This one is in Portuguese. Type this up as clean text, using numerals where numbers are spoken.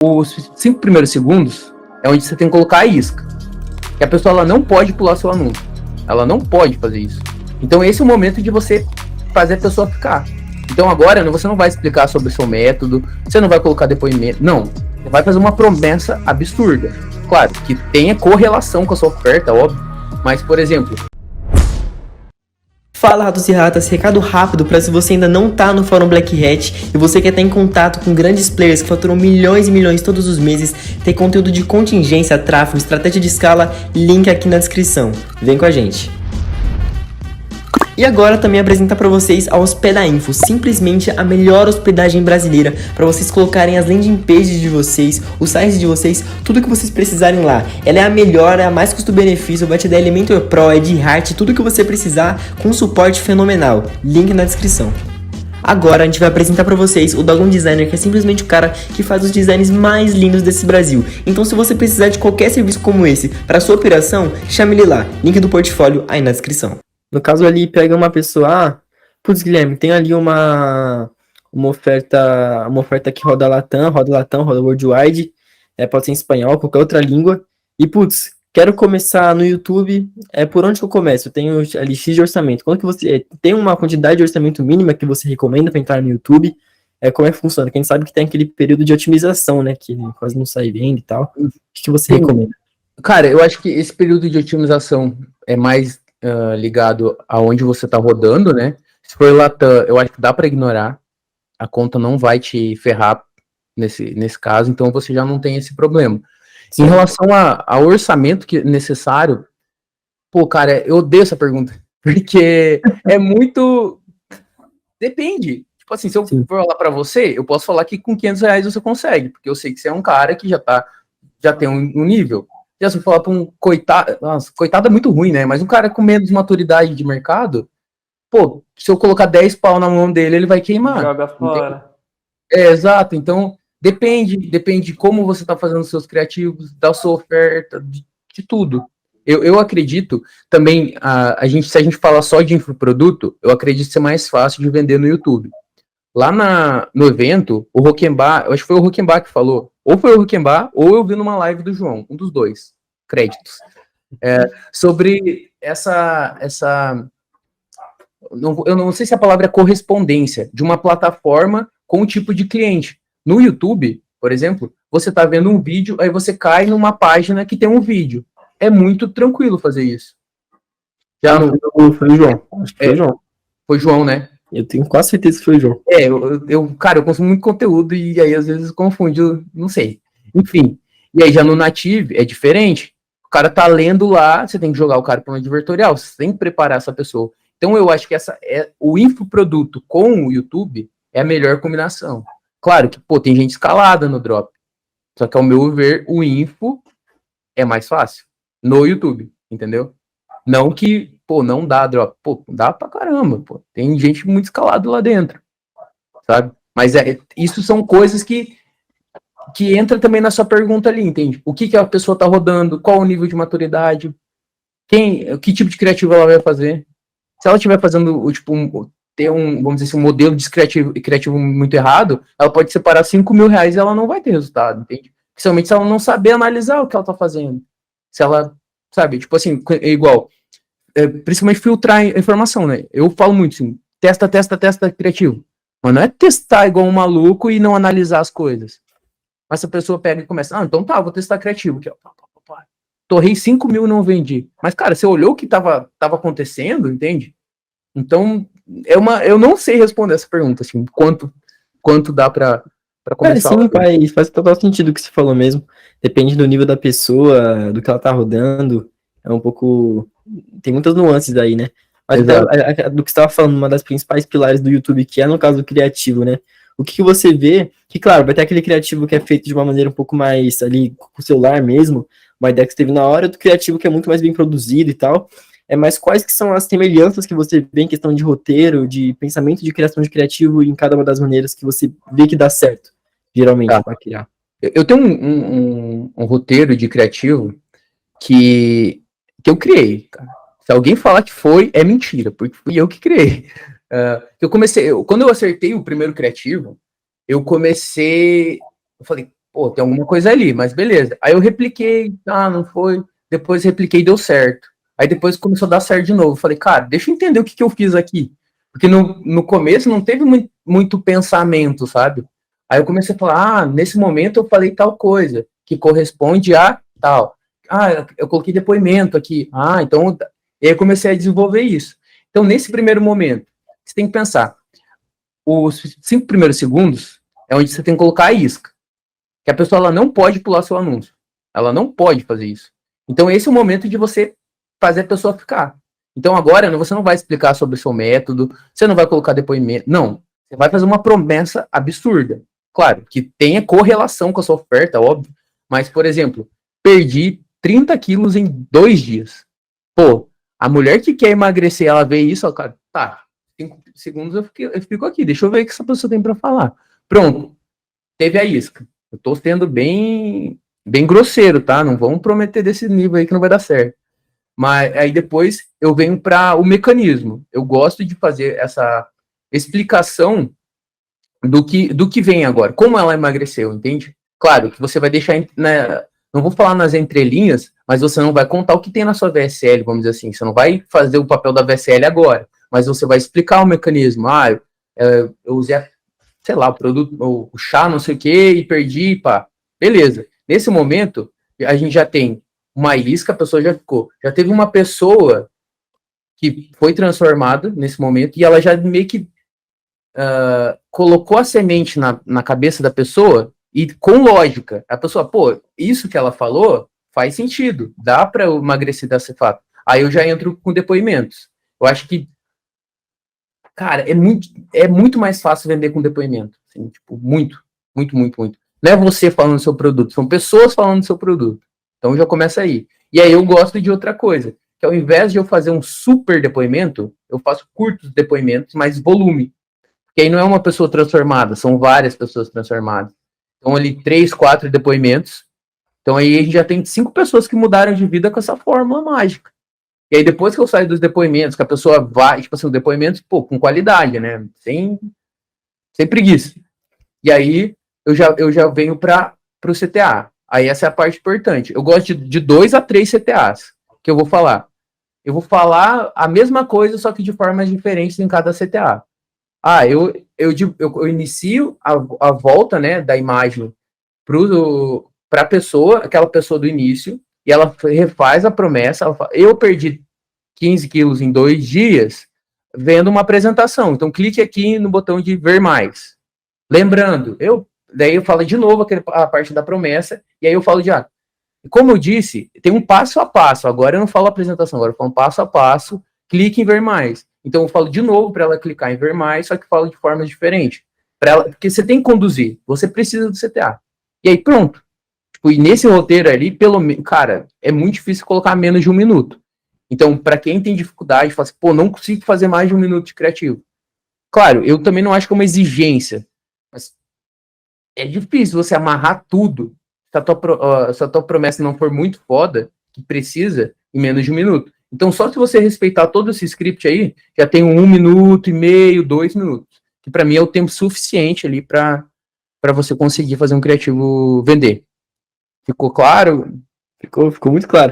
os 5 primeiros segundos é onde você tem que colocar a isca. Que a pessoa ela não pode pular seu anúncio. Ela não pode fazer isso. Então esse é o momento de você fazer a pessoa ficar. Então agora você não vai explicar sobre o seu método, você não vai colocar depoimento, não. Você vai fazer uma promessa absurda. Claro, que tenha correlação com a sua oferta, óbvio. Mas, por exemplo... Fala, ratos e ratas, recado rápido para se você ainda não tá no Fórum Black Hat e você quer estar em contato com grandes players que faturam milhões e milhões todos os meses, tem conteúdo de contingência, tráfego, estratégia de escala, link aqui na descrição. Vem com a gente. E agora também apresentar para vocês a Hospedainfo, simplesmente a melhor hospedagem brasileira para vocês colocarem as landing pages de vocês, os sites de vocês, tudo que vocês precisarem lá. Ela é a melhor, é a mais custo-benefício, vai te dar Elementor Pro, é de Heart, tudo que você precisar com um suporte fenomenal. Link na descrição. Agora a gente vai apresentar para vocês o Dogon Designer, que é simplesmente o cara que faz os designs mais lindos desse Brasil. Então se você precisar de qualquer serviço como esse para sua operação, chame ele lá. Link do portfólio aí na descrição. No caso ali, pega uma pessoa, putz, Guilherme, tem ali uma oferta que roda Latam, roda Worldwide, pode ser em espanhol, qualquer outra língua, e putz, quero começar no YouTube, por onde que eu começo? Eu tenho ali X de orçamento. Quando que você tem uma quantidade de orçamento mínima que você recomenda para entrar no YouTube? Como é que funciona? Quem sabe que tem aquele período de otimização, né, que quase não sai vendo e tal. O que você recomenda? Cara, eu acho que esse período de otimização é mais ligado aonde você está rodando, né? Se for Latam, eu acho que dá para ignorar. A conta não vai te ferrar nesse caso, então você já não tem esse problema. Sim. Em relação ao orçamento que é necessário, pô, cara, eu odeio essa pergunta, porque é muito... Depende. Tipo assim, se eu for falar para você, eu posso falar que com R$500 você consegue, porque eu sei que você é um cara que já tem um nível. Já se eu falar para um coitado... Nossa, coitado é muito ruim, né? Mas um cara com menos maturidade de mercado, pô, se eu colocar 10 pau na mão dele, ele vai queimar. Joga fora. Exato. Então, depende de como você está fazendo os seus criativos, da sua oferta, de tudo. Eu acredito também, se a gente falar só de infoproduto, eu acredito ser mais fácil de vender no YouTube. Lá no evento, o Roquembar, eu acho que foi o Roquembar que falou, ou foi o Roquembar, ou eu vi numa live do João, um dos dois, créditos, sobre eu não sei se a palavra é correspondência, de uma plataforma com o tipo de cliente. No YouTube, por exemplo, você está vendo um vídeo, aí você cai numa página que tem um vídeo. É muito tranquilo fazer isso. Foi o João. Acho que foi o João. Foi o João, né? Eu tenho quase certeza que foi o João. Cara, eu consumo muito conteúdo e aí às vezes confundo, não sei. Enfim, e aí já no Native é diferente. O cara tá lendo lá, você tem que jogar o cara para um advertorial, você tem que preparar essa pessoa. Então eu acho que o infoproduto com o YouTube é a melhor combinação. Claro que, pô, tem gente escalada no Drop. Só que ao meu ver, o info é mais fácil no YouTube, entendeu? Não que, pô, não dá Drop. Pô, dá pra caramba, pô. Tem gente muito escalada lá dentro, sabe? Mas isso são coisas que entra também na sua pergunta ali, entende? O que a pessoa tá rodando, qual o nível de maturidade, que tipo de criativo ela vai fazer. Se ela estiver fazendo, vamos dizer assim, um modelo de criativo muito errado, ela pode separar R$5.000 e ela não vai ter resultado, entende? Principalmente se ela não saber analisar o que ela tá fazendo. Se ela, sabe, tipo assim, é igual, principalmente filtrar a informação, né? Eu falo muito assim, testa criativo. Mas não é testar igual um maluco e não analisar as coisas. Mas se a pessoa pega e começa, então tá, vou testar criativo. Aqui, ó, torrei 5.000 e não vendi. Mas, cara, você olhou o que tava acontecendo, entende? Então, eu não sei responder essa pergunta, assim, quanto dá pra começar. Sim, faz total sentido o que você falou mesmo. Depende do nível da pessoa, do que ela tá rodando. É um pouco... Tem muitas nuances aí, né? Mas do que você estava falando, uma das principais pilares do YouTube, que é, no caso, o criativo, né? O que você vê, que, claro, vai ter aquele criativo que é feito de uma maneira um pouco mais ali, com o celular mesmo, uma ideia que você teve na hora, do criativo que é muito mais bem produzido e tal. Mas quais que são as semelhanças que você vê em questão de roteiro, de pensamento de criação de criativo em cada uma das maneiras que você vê que dá certo, geralmente, para criar? Eu tenho um roteiro de criativo que eu criei, cara. Se alguém falar que é mentira, porque fui eu que criei. Quando eu acertei o primeiro criativo, eu falei, pô, tem alguma coisa ali, mas beleza. Aí eu repliquei, não foi. Depois repliquei e deu certo. Aí depois começou a dar certo de novo. Falei, cara, deixa eu entender o que eu fiz aqui. Porque no começo não teve muito pensamento, sabe? Aí eu comecei a falar, nesse momento eu falei tal coisa, que corresponde a tal. Eu coloquei depoimento aqui. Então. E aí eu comecei a desenvolver isso. Então, nesse primeiro momento, você tem que pensar, os 5 primeiros segundos é onde você tem que colocar a isca. Que a pessoa ela não pode pular seu anúncio. Ela não pode fazer isso. Então, esse é o momento de você fazer a pessoa ficar. Então, agora, você não vai explicar sobre o seu método, você não vai colocar depoimento. Não. Você vai fazer uma promessa absurda. Claro, que tenha correlação com a sua oferta, óbvio. Mas, por exemplo, perdi 30 quilos em 2 dias. Pô, a mulher que quer emagrecer, ela vê isso, ó, cara, tá, 5 segundos eu fico aqui, deixa eu ver o que essa pessoa tem pra falar. Pronto, teve a isca. Eu tô sendo bem grosseiro, tá? Não vamos prometer desse nível aí que não vai dar certo. Mas aí depois eu venho para o mecanismo. Eu gosto de fazer essa explicação do que vem agora, como ela emagreceu, entende? Claro que você vai deixar, né, não vou falar nas entrelinhas, mas você não vai contar o que tem na sua VSL, vamos dizer assim. Você não vai fazer o papel da VSL agora, mas você vai explicar o mecanismo. Eu usei, sei lá, o produto, o chá, não sei o que, e perdi, pá. Beleza. Nesse momento, a gente já tem uma isca, a pessoa já ficou. Já teve uma pessoa que foi transformada nesse momento e ela já meio que colocou a semente na cabeça da pessoa e com lógica. A pessoa, pô, isso que ela falou faz sentido, dá para eu emagrecer dessa fato. Aí eu já entro com depoimentos. Eu acho que, cara, é muito mais fácil vender com depoimento. Assim, tipo, muito. Não é você falando do seu produto, são pessoas falando do seu produto. Então já começa aí. E aí eu gosto de outra coisa, que ao invés de eu fazer um super depoimento, eu faço curtos depoimentos, mas volume. Porque aí não é uma pessoa transformada, são várias pessoas transformadas. Então ali 3, 4 depoimentos. Então aí a gente já tem 5 pessoas que mudaram de vida com essa fórmula mágica. E aí depois que eu saio dos depoimentos, que a pessoa vai, tipo assim, depoimentos, pô, com qualidade, né? Sem preguiça. E aí eu já venho para o CTA. Aí essa é a parte importante. Eu gosto de 2 a 3 CTAs que eu vou falar. Eu vou falar a mesma coisa, só que de formas diferentes em cada CTA. Eu inicio a volta, né, da imagem para a pessoa, aquela pessoa do início, e ela refaz a promessa. Ela fala, eu perdi 15 quilos em 2 dias vendo uma apresentação. Então, clique aqui no botão de ver mais. Lembrando, daí eu falo de novo a parte da promessa, e aí eu falo como eu disse, tem um passo a passo. Agora eu não falo apresentação, agora eu falo um passo a passo, clique em ver mais. Então eu falo de novo para ela clicar em ver mais, só que falo de formas diferentes. Porque você tem que conduzir, você precisa do CTA. E aí pronto. Tipo, e nesse roteiro ali, pelo menos, cara, é muito difícil colocar menos de 1 minuto. Então, para quem tem dificuldade, fala assim, pô, não consigo fazer mais de 1 minuto de criativo. Claro, eu também não acho que é uma exigência, mas é difícil você amarrar tudo. Se a tua promessa não for muito foda, que precisa, em menos de 1 minuto. Então, só se você respeitar todo esse script aí, já tem 1 minuto e meio, 2 minutos. Que para mim é o tempo suficiente ali para você conseguir fazer um criativo vender. Ficou claro? Ficou muito claro.